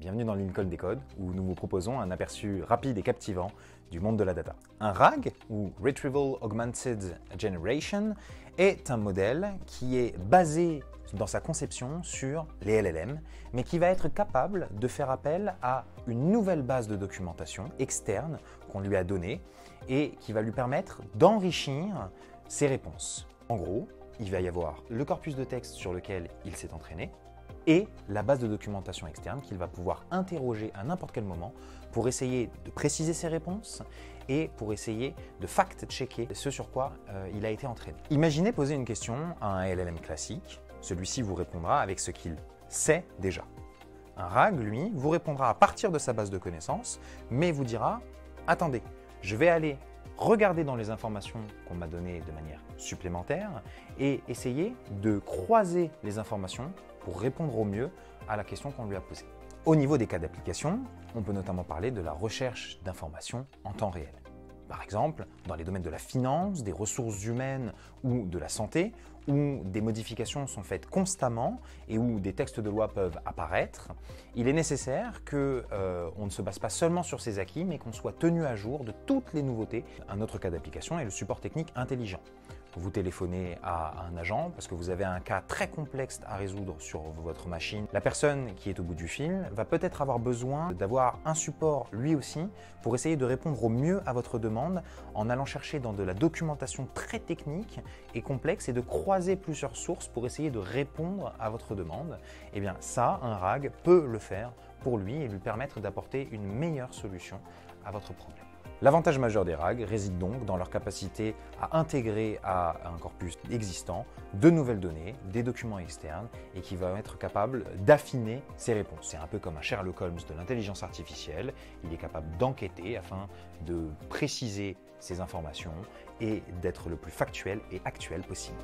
Bienvenue dans Lincoln Decode, où nous vous proposons un aperçu rapide et captivant du monde de la data. Un RAG, ou Retrieval Augmented Generation, est un modèle qui est basé dans sa conception sur les LLM, mais qui va être capable de faire appel à une nouvelle base de documentation externe qu'on lui a donnée et qui va lui permettre d'enrichir ses réponses. En gros, il va y avoir le corpus de texte sur lequel il s'est entraîné et la base de documentation externe qu'il va pouvoir interroger à n'importe quel moment pour essayer de préciser ses réponses et pour essayer de fact-checker ce sur quoi il a été entraîné. Imaginez poser une question à un LLM classique. Celui-ci vous répondra avec ce qu'il sait déjà. Un RAG, lui, vous répondra à partir de sa base de connaissances, mais vous dira « Attendez, je vais aller regarder dans les informations qu'on m'a données de manière supplémentaire et essayer de croiser les informations pour répondre au mieux à la question qu'on lui a posée. » Au niveau des cas d'application, on peut notamment parler de la recherche d'informations en temps réel. Par exemple, dans les domaines de la finance, des ressources humaines ou de la santé, où des modifications sont faites constamment et où des textes de loi peuvent apparaître, il est nécessaire qu'on ne se base pas seulement sur ces acquis, mais qu'on soit tenu à jour de toutes les nouveautés. Un autre cas d'application est le support technique intelligent. Vous téléphonez à un agent parce que vous avez un cas très complexe à résoudre sur votre machine. La personne qui est au bout du fil va peut-être avoir besoin d'avoir un support lui aussi pour essayer de répondre au mieux à votre demande en allant chercher dans de la documentation très technique et complexe et de croiser plusieurs sources pour essayer de répondre à votre demande. Eh bien ça, un RAG peut le faire pour lui et lui permettre d'apporter une meilleure solution à votre problème. L'avantage majeur des RAG réside donc dans leur capacité à intégrer à un corpus existant de nouvelles données, des documents externes et qui va être capable d'affiner ses réponses. C'est un peu comme un Sherlock Holmes de l'intelligence artificielle. Il est capable d'enquêter afin de préciser ses informations et d'être le plus factuel et actuel possible.